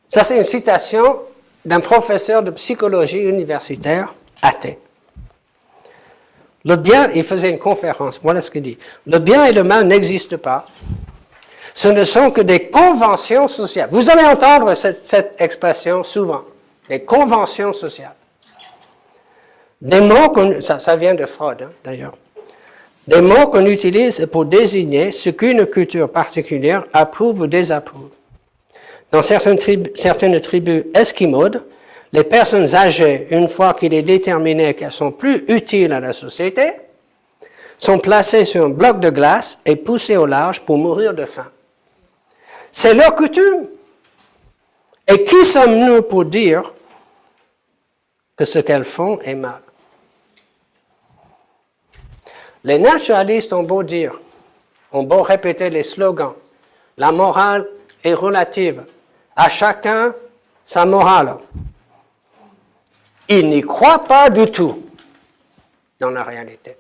Ça, c'est une citation d'un professeur de psychologie universitaire athée. Le bien, il faisait une conférence, voilà ce qu'il dit. Le bien et le mal n'existent pas. Ce ne sont que des conventions sociales. Vous allez entendre cette expression souvent. Des conventions sociales. Des mots ça vient de Freud, hein, d'ailleurs. Des mots qu'on utilise pour désigner ce qu'une culture particulière approuve ou désapprouve. Dans certaines tribus esquimaudes, les personnes âgées, une fois qu'il est déterminé qu'elles sont plus utiles à la société, sont placées sur un bloc de glace et poussées au large pour mourir de faim. C'est leur coutume. Et qui sommes-nous pour dire que ce qu'elles font est mal? Les naturalistes ont beau dire, ont beau répéter les slogans, la morale est relative, à chacun sa morale. Ils n'y croient pas du tout dans la réalité.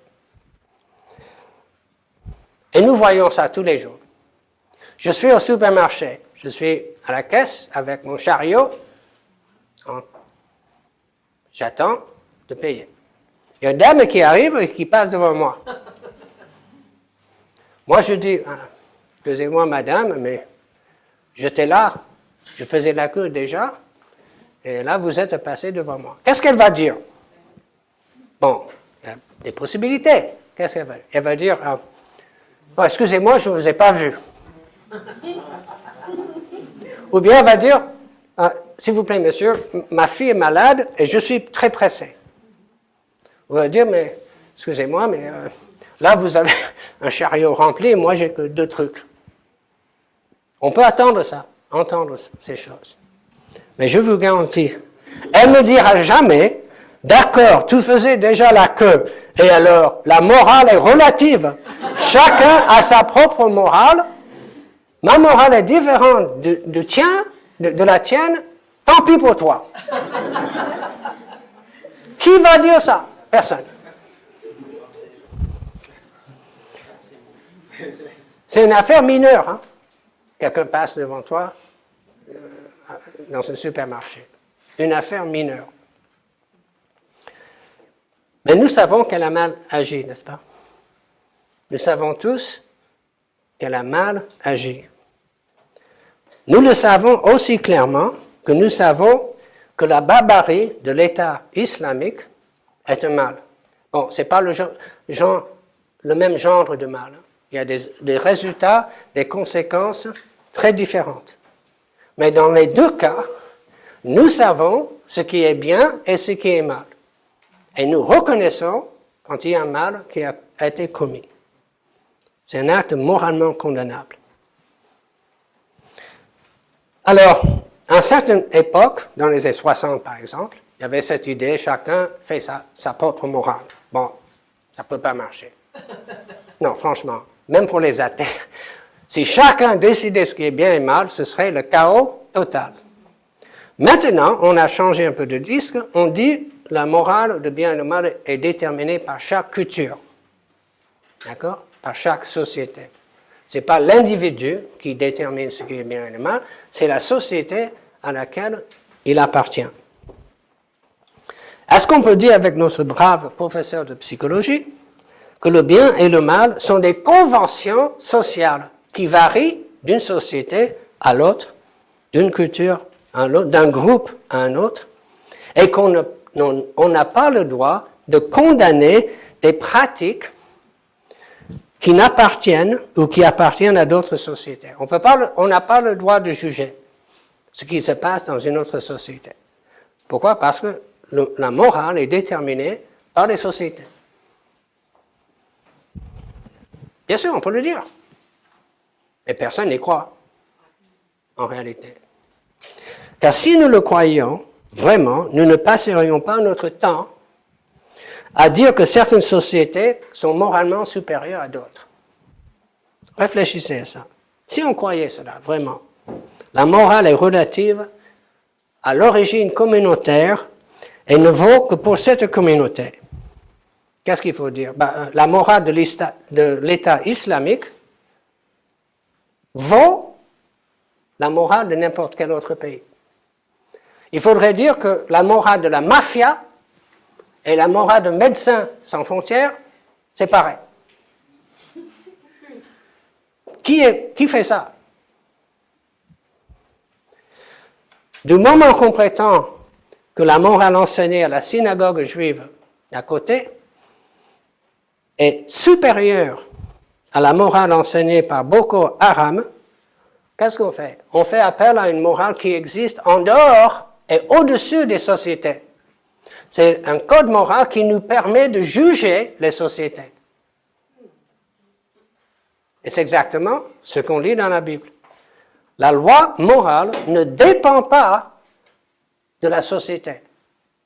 Et nous voyons ça tous les jours. Je suis au supermarché, je suis à la caisse avec mon chariot, j'attends de payer. Il y a une dame qui arrive et qui passe devant moi. Moi, je dis, excusez-moi madame, mais j'étais là, je faisais la queue déjà, et là vous êtes passé devant moi. Qu'est-ce qu'elle va dire? Bon, il y a des possibilités. Qu'est-ce qu'elle va dire? Elle va dire, oh, excusez-moi, je ne vous ai pas vu. Ou bien elle va dire, s'il vous plaît monsieur, ma fille est malade et je suis très pressé. On va dire, mais excusez-moi, mais là vous avez un chariot rempli et moi j'ai que 2 trucs. On peut entendre ces choses. Mais je vous garantis, elle ne dira jamais, d'accord, tu faisais déjà la queue, et alors la morale est relative. Chacun a sa propre morale. Ma morale est différente de la tienne, tant pis pour toi. Qui va dire ça? Personne. C'est une affaire mineure. Hein? Quelqu'un passe devant toi dans un supermarché. Une affaire mineure. Mais nous savons qu'elle a mal agi, n'est-ce pas? Nous savons tous qu'elle a mal agi. Nous le savons aussi clairement que nous savons que la barbarie de l'État islamique est un mal. Bon, ce n'est pas le même genre de mal. Il y a des résultats, des conséquences très différentes. Mais dans les 2 cas, nous savons ce qui est bien et ce qui est mal. Et nous reconnaissons quand il y a un mal qui a été commis. C'est un acte moralement condamnable. Alors, à une certaine époque, dans les années 60 par exemple, il y avait cette idée, chacun fait sa propre morale. Bon, ça ne peut pas marcher. Non, franchement, même pour les athées, si chacun décidait ce qui est bien et mal, ce serait le chaos total. Maintenant, on a changé un peu de disque, on dit la morale de bien et de mal est déterminée par chaque culture. D'accord? Par chaque société. Ce n'est pas l'individu qui détermine ce qui est bien et le mal, c'est la société à laquelle il appartient. Est-ce qu'on peut dire avec notre brave professeur de psychologie que le bien et le mal sont des conventions sociales qui varient d'une société à l'autre, d'une culture à l'autre, d'un groupe à un autre, et qu'on n'a pas le droit de condamner des pratiques qui n'appartiennent ou qui appartiennent à d'autres sociétés. On n'a pas le droit de juger ce qui se passe dans une autre société. Pourquoi? Parce que la morale est déterminée par les sociétés. Bien sûr, on peut le dire. Mais personne n'y croit, en réalité. Car si nous le croyions, vraiment, nous ne passerions pas notre temps à dire que certaines sociétés sont moralement supérieures à d'autres. Réfléchissez à ça. Si on croyait cela, vraiment, la morale est relative à l'origine communautaire et ne vaut que pour cette communauté. Qu'est-ce qu'il faut dire? La morale de l'État islamique vaut la morale de n'importe quel autre pays. Il faudrait dire que la morale de la mafia et la morale de Médecins sans frontières, c'est pareil. Qui fait ça? Du moment qu'on prétend que la morale enseignée à la synagogue juive d'à côté est supérieure à la morale enseignée par Boko Haram, qu'est-ce qu'on fait? On fait appel à une morale qui existe en dehors et au-dessus des sociétés. C'est un code moral qui nous permet de juger les sociétés. Et c'est exactement ce qu'on lit dans la Bible. La loi morale ne dépend pas de la société.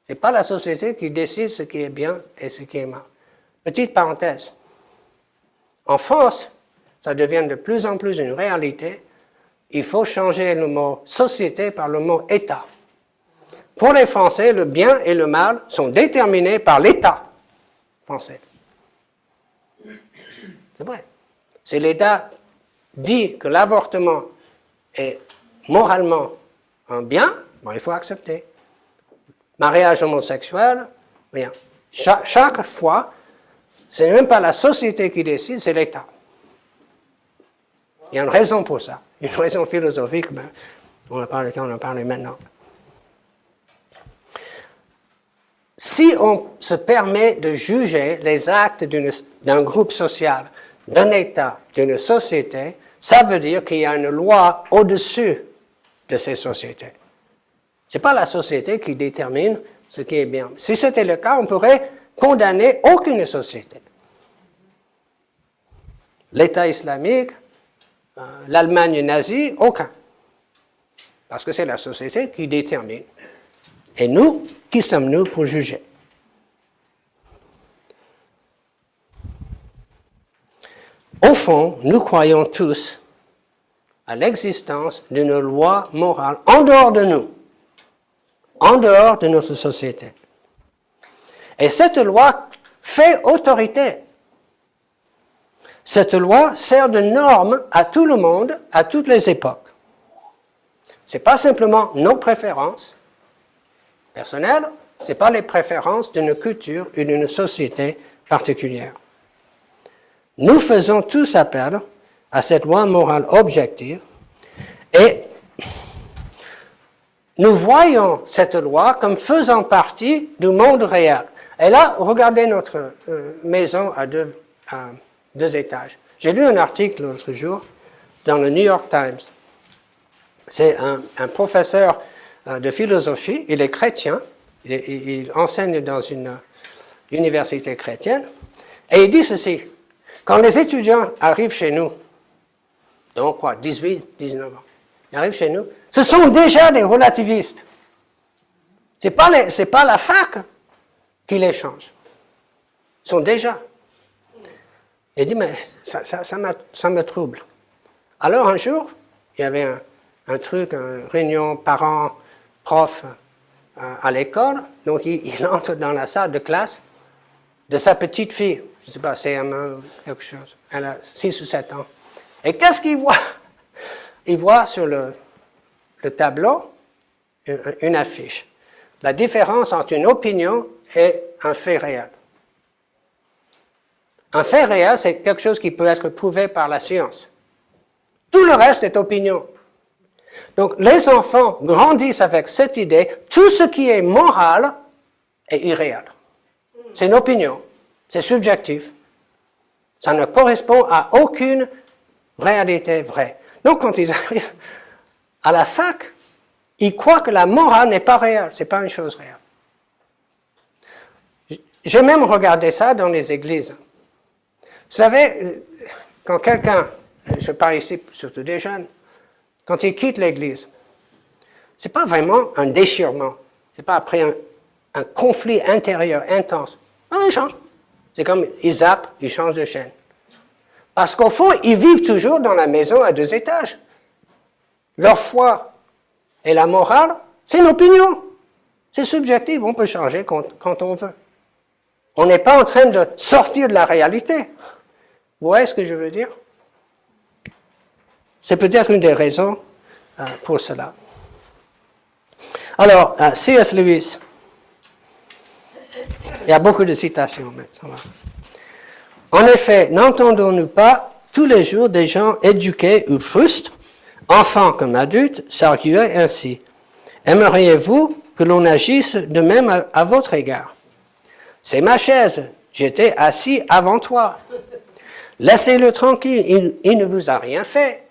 Ce n'est pas la société qui décide ce qui est bien et ce qui est mal. Petite parenthèse. En France, ça devient de plus en plus une réalité. Il faut changer le mot société par le mot État. Pour les Français, le bien et le mal sont déterminés par l'État français. C'est vrai. Si l'État dit que l'avortement est moralement un bien, bon, il faut accepter. Mariage homosexuel, rien. Chaque fois, ce n'est même pas la société qui décide, c'est l'État. Il y a une raison pour ça, une raison philosophique, mais on n'a pas le temps d'en parler maintenant. Si on se permet de juger les actes d'un groupe social, d'un État, d'une société, ça veut dire qu'il y a une loi au-dessus de ces sociétés. Ce n'est pas la société qui détermine ce qui est bien. Si c'était le cas, on pourrait condamner aucune société. L'État islamique, l'Allemagne nazie, aucun. Parce que c'est la société qui détermine. Et nous, qui sommes-nous pour juger? Au fond, nous croyons tous à l'existence d'une loi morale en dehors de nous, en dehors de notre société. Et cette loi fait autorité. Cette loi sert de norme à tout le monde, à toutes les époques. Ce n'est pas simplement nos préférences personnelles, ce n'est pas les préférences d'une culture ou d'une société particulière. Nous faisons tous appel à cette loi morale objective et nous voyons cette loi comme faisant partie du monde réel. Et là, regardez notre maison à deux étages. J'ai lu un article l'autre jour dans le New York Times. C'est un professeur de philosophie, il est chrétien, il enseigne dans une université chrétienne, et il dit ceci: quand les étudiants arrivent chez nous, donc quoi, 18, 19 ans, ils arrivent chez nous, ce sont déjà des relativistes. C'est pas la fac qui les change. Ils sont déjà. Il dit, mais ça me trouble. Alors un jour, il y avait un truc, une réunion parents, profs à l'école, donc il entre dans la salle de classe de sa petite fille, je ne sais pas, CM1 ou quelque chose, elle a 6 ou 7 ans. Et qu'est-ce qu'il voit? Il voit sur le tableau une affiche. La différence entre une opinion et un fait réel. Un fait réel, c'est quelque chose qui peut être prouvé par la science. Tout le reste est opinion. Donc, les enfants grandissent avec cette idée, tout ce qui est moral est irréel. C'est une opinion, c'est subjectif. Ça ne correspond à aucune réalité vraie. Donc, quand ils arrivent à la fac, ils croient que la morale n'est pas réelle, ce n'est pas une chose réelle. J'ai même regardé ça dans les églises. Vous savez, quand quelqu'un, je parle ici surtout des jeunes, quand ils quittent l'église, ce n'est pas vraiment un déchirement, ce n'est pas après un conflit intérieur intense. Non, ils changent. C'est comme ils zappent, ils changent de chaîne. Parce qu'au fond, ils vivent toujours dans la maison à 2 étages. Leur foi et la morale, c'est une opinion. C'est subjectif, on peut changer quand on veut. On n'est pas en train de sortir de la réalité. Vous voyez ce que je veux dire? C'est peut-être une des raisons pour cela. Alors, C.S. Lewis, il y a beaucoup de citations, mais ça va. En effet, n'entendons-nous pas tous les jours des gens éduqués ou frustres, enfants comme adultes, s'arguer ainsi? Aimeriez-vous que l'on agisse de même à votre égard? C'est ma chaise, j'étais assis avant toi. Laissez-le tranquille, il ne vous a rien fait.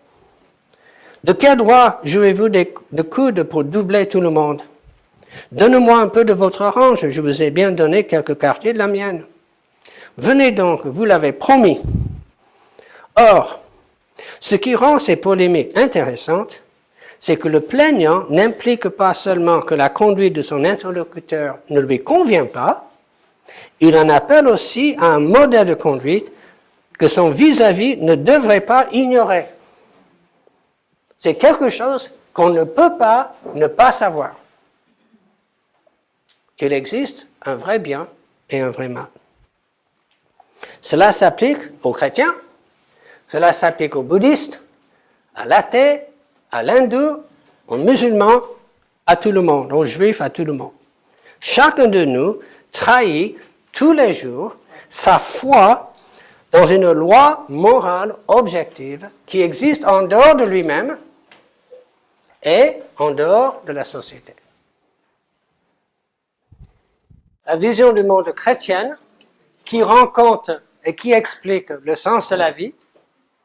De quel droit jouez-vous de coudes pour doubler tout le monde? Donnez-moi un peu de votre orange, je vous ai bien donné quelques quartiers de la mienne. Venez donc, vous l'avez promis. Or, ce qui rend ces polémiques intéressantes, c'est que le plaignant n'implique pas seulement que la conduite de son interlocuteur ne lui convient pas, il en appelle aussi à un modèle de conduite que son vis-à-vis ne devrait pas ignorer. C'est quelque chose qu'on ne peut pas ne pas savoir. Qu'il existe un vrai bien et un vrai mal. Cela s'applique aux chrétiens, cela s'applique aux bouddhistes, à l'athée, à l'hindou, aux musulmans, à tout le monde, aux juifs, à tout le monde. Chacun de nous trahit tous les jours sa foi dans une loi morale objective qui existe en dehors de lui-même et en dehors de la société. La vision du monde chrétienne qui rend compte et qui explique le sens de la vie,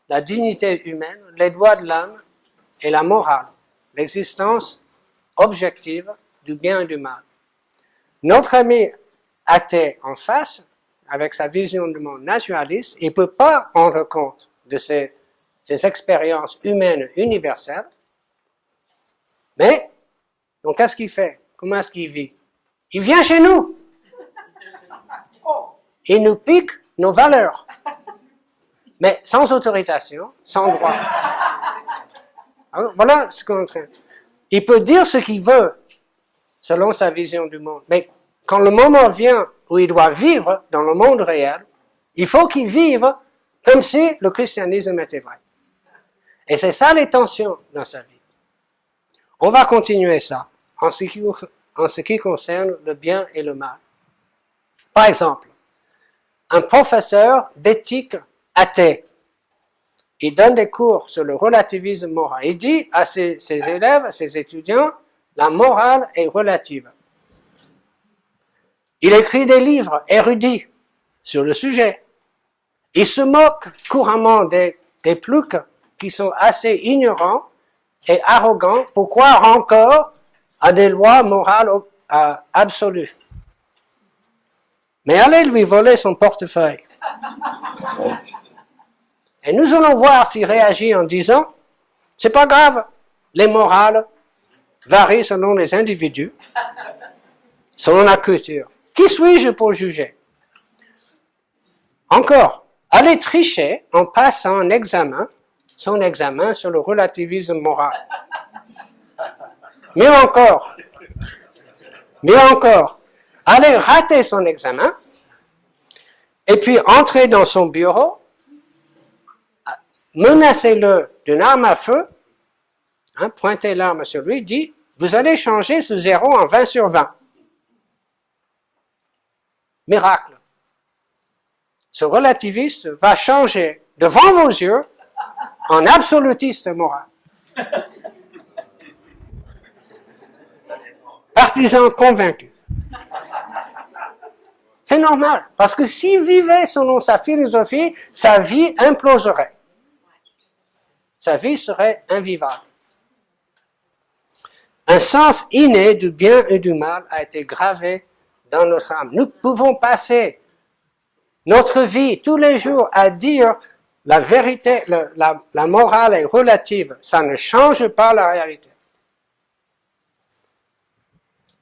la dignité humaine, les droits de l'homme et la morale, l'existence objective du bien et du mal. Notre ami athée en face, avec sa vision du monde naturaliste, il ne peut pas rendre compte de ces expériences humaines universelles. Mais, donc qu'est-ce qu'il fait? Comment est-ce qu'il vit? Il vient chez nous. Il nous pique nos valeurs. Mais sans autorisation, sans droit. Alors, voilà ce qu'on est en train. Il peut dire ce qu'il veut, selon sa vision du monde. Mais quand le moment vient où il doit vivre dans le monde réel, il faut qu'il vive comme si le christianisme était vrai. Et c'est ça les tensions dans sa vie. On va continuer ça en ce qui concerne le bien et le mal. Par exemple, un professeur d'éthique athée, il donne des cours sur le relativisme moral. Il dit à ses élèves, à ses étudiants, la morale est relative. Il écrit des livres érudits sur le sujet. Il se moque couramment des ploucs qui sont assez ignorants et arrogants pour croire encore à des lois morales absolues. Mais allez lui voler son portefeuille. Et nous allons voir s'il réagit en disant, c'est pas grave, les morales varient selon les individus, selon la culture. Qui suis-je pour juger? Encore, allez tricher en passant son examen sur le relativisme moral. Mieux encore, allez rater son examen et puis entrer dans son bureau, menacez-le d'une arme à feu, pointez l'arme sur lui, dit, vous allez changer ce 0 en 20 sur 20. Miracle. Ce relativiste va changer devant vos yeux en absolutiste moral. Partisan convaincu. C'est normal, parce que s'il vivait selon sa philosophie, sa vie imploserait. Sa vie serait invivable. Un sens inné du bien et du mal a été gravé dans notre âme. Nous pouvons passer notre vie tous les jours à dire la vérité, la morale est relative. Ça ne change pas la réalité.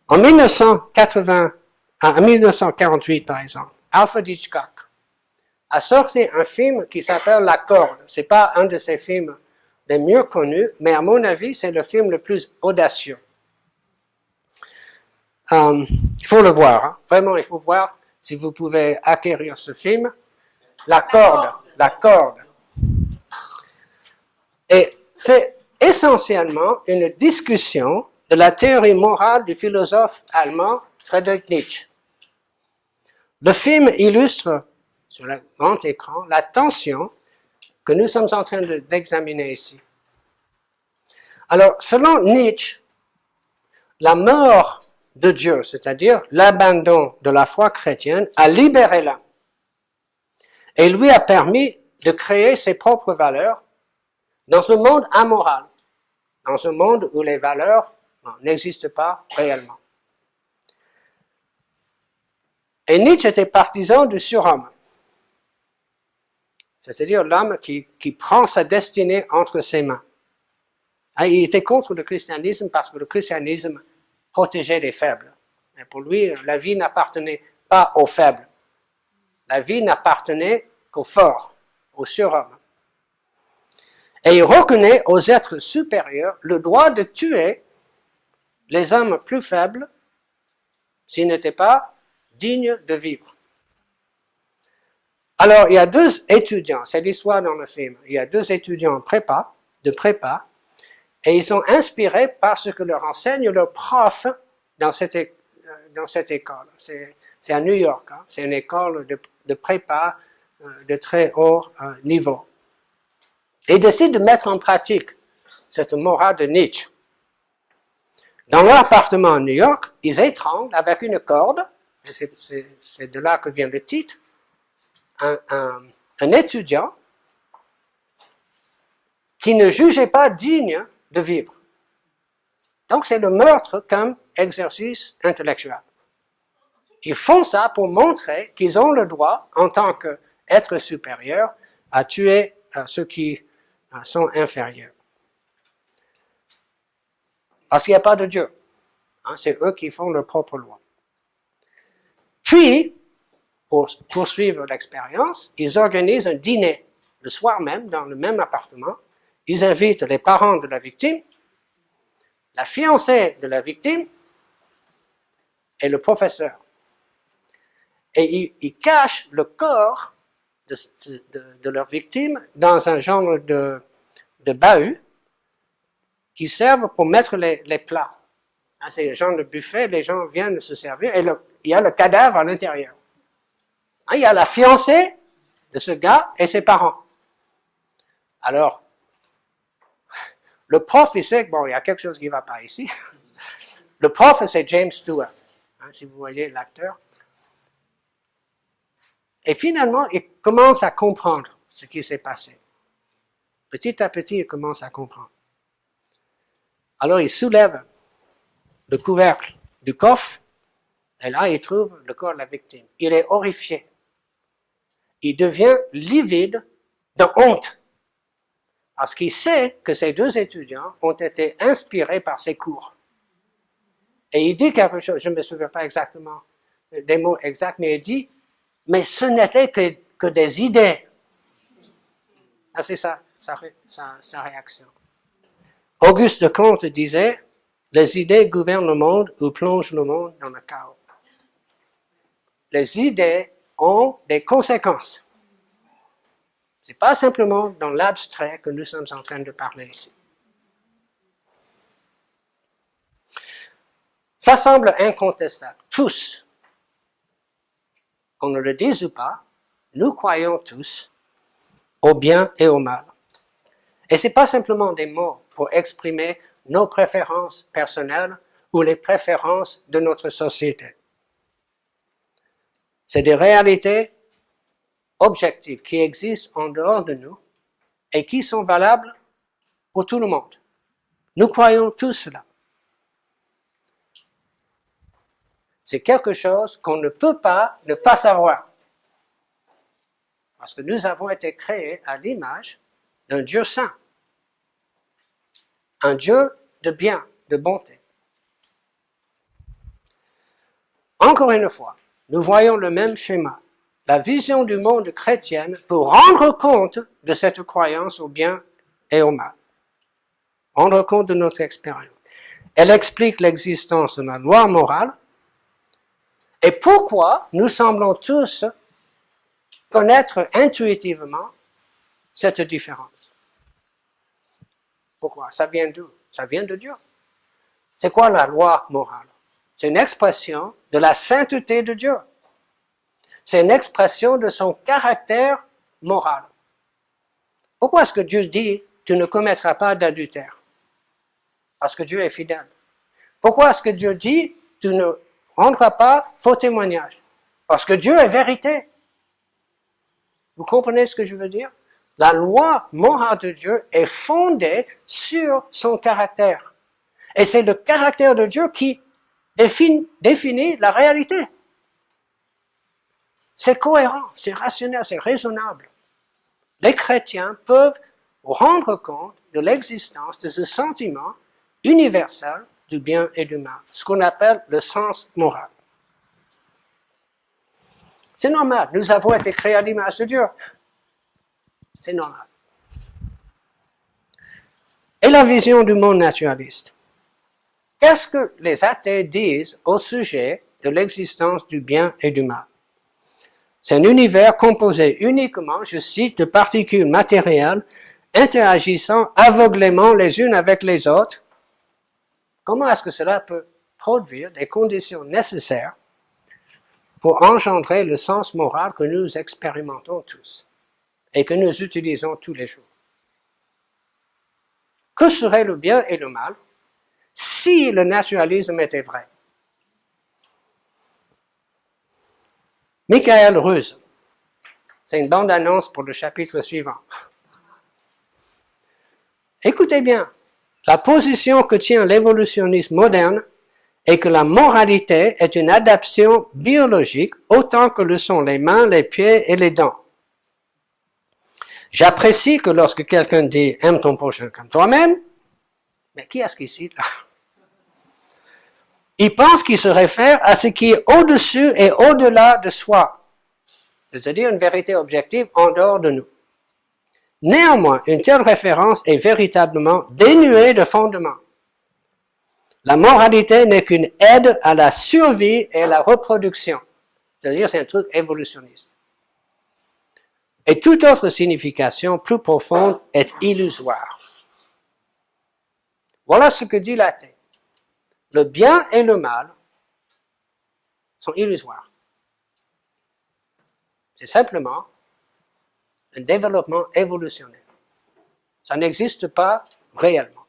En 1948, par exemple, Alfred Hitchcock a sorti un film qui s'appelle La Corde. C'est pas un de ses films les mieux connus, mais à mon avis, c'est le film le plus audacieux. Il faut le voir, vraiment, il faut voir si vous pouvez acquérir ce film. La Corde. Et c'est essentiellement une discussion de la théorie morale du philosophe allemand Friedrich Nietzsche. Le film illustre sur le grand écran la tension que nous sommes en train d'examiner ici. Alors, selon Nietzsche, la mort de Dieu, c'est-à-dire l'abandon de la foi chrétienne, a libéré l'homme et lui a permis de créer ses propres valeurs dans un monde amoral, dans un monde où les valeurs n'existent pas réellement. Et Nietzsche était partisan du surhomme, c'est-à-dire l'homme qui prend sa destinée entre ses mains. Il était contre le christianisme parce que le christianisme protégeait les faibles. Et pour lui, la vie n'appartenait pas aux faibles. La vie n'appartenait qu'aux forts, aux surhommes. Et il reconnaît aux êtres supérieurs le droit de tuer les hommes plus faibles s'ils n'étaient pas dignes de vivre. Alors, il y a deux étudiants, c'est l'histoire dans le film, il y a deux étudiants de prépa, et ils sont inspirés par ce que leur enseigne leur prof dans cette école. C'est à New York, hein, c'est une école de prépa de très haut niveau. Et ils décident de mettre en pratique cette morale de Nietzsche. Dans leur appartement à New York, ils étranglent avec une corde, et c'est de là que vient le titre, un étudiant qui ne jugeait pas digne de vivre. Donc c'est le meurtre comme exercice intellectuel. Ils font ça pour montrer qu'ils ont le droit, en tant qu'être supérieur, à tuer ceux qui sont inférieurs. Parce qu'il n'y a pas de Dieu. Hein, c'est eux qui font leur propre loi. Puis, pour poursuivre l'expérience, ils organisent un dîner le soir même, dans le même appartement. Ils invitent les parents de la victime, la fiancée de la victime et le professeur. Et ils cachent le corps de leur victime dans un genre de bahut qui servent pour mettre les plats. Hein, c'est un genre de buffet, les gens viennent se servir et il y a le cadavre à l'intérieur. Hein, il y a la fiancée de ce gars et ses parents. Alors, le prof, il sait que bon, il y a quelque chose qui ne va pas ici. Le prof, c'est James Stewart, hein, si vous voyez l'acteur. Et finalement, il commence à comprendre ce qui s'est passé. Petit à petit, il commence à comprendre. Alors, il soulève le couvercle du coffre, et là, il trouve le corps de la victime. Il est horrifié. Il devient livide de honte. Parce qu'il sait que ces deux étudiants ont été inspirés par ses cours. Et il dit quelque chose, je ne me souviens pas exactement des mots exacts, mais il dit, mais ce n'était que des idées. Ah, c'est ça, sa réaction. Auguste Comte disait, les idées gouvernent le monde ou plongent le monde dans le chaos. Les idées ont des conséquences. Ce n'est pas simplement dans l'abstrait que nous sommes en train de parler ici. Ça semble incontestable. Tous, qu'on ne le dise ou pas, nous croyons tous au bien et au mal. Et ce n'est pas simplement des mots pour exprimer nos préférences personnelles ou les préférences de notre société. C'est des réalités objectives qui existent en dehors de nous et qui sont valables pour tout le monde. Nous croyons tous cela. C'est quelque chose qu'on ne peut pas ne pas savoir. Parce que nous avons été créés à l'image d'un Dieu saint. Un Dieu de bien, de bonté. Encore une fois, nous voyons le même schéma. La vision du monde chrétienne peut rendre compte de cette croyance au bien et au mal. Rendre compte de notre expérience. Elle explique l'existence de la loi morale et pourquoi nous semblons tous connaître intuitivement cette différence. Pourquoi? Ça vient d'où? Ça vient de Dieu. C'est quoi la loi morale? C'est une expression de la sainteté de Dieu. C'est une expression de son caractère moral. Pourquoi est-ce que Dieu dit « tu ne commettras pas d'adultère » ? Parce que Dieu est fidèle. Pourquoi est-ce que Dieu dit « tu ne rendras pas faux témoignage » ? Parce que Dieu est vérité. Vous comprenez ce que je veux dire? La loi morale de Dieu est fondée sur son caractère. Et c'est le caractère de Dieu qui définit la réalité. C'est cohérent, c'est rationnel, c'est raisonnable. Les chrétiens peuvent rendre compte de l'existence de ce sentiment universel du bien et du mal, ce qu'on appelle le sens moral. C'est normal, nous avons été créés à l'image de Dieu. C'est normal. Et la vision du monde naturaliste? Qu'est-ce que les athées disent au sujet de l'existence du bien et du mal? C'est un univers composé uniquement, je cite, de particules matérielles interagissant aveuglément les unes avec les autres. Comment est-ce que cela peut produire des conditions nécessaires pour engendrer le sens moral que nous expérimentons tous et que nous utilisons tous les jours? Que serait le bien et le mal si le naturalisme était vrai? Michael Ruse, c'est une bande-annonce pour le chapitre suivant. Écoutez bien, la position que tient l'évolutionnisme moderne est que la moralité est une adaptation biologique autant que le sont les mains, les pieds et les dents. J'apprécie que lorsque quelqu'un dit « aime ton prochain comme toi-même », mais qui est-ce qui cite là? Il pense qu'il se réfère à ce qui est au-dessus et au-delà de soi, c'est-à-dire une vérité objective en dehors de nous. Néanmoins, une telle référence est véritablement dénuée de fondement. La moralité n'est qu'une aide à la survie et à la reproduction, c'est-à-dire c'est un truc évolutionniste. Et toute autre signification plus profonde est illusoire. Voilà ce que dit l'athée. Le bien et le mal sont illusoires. C'est simplement un développement évolutionnel. Ça n'existe pas réellement.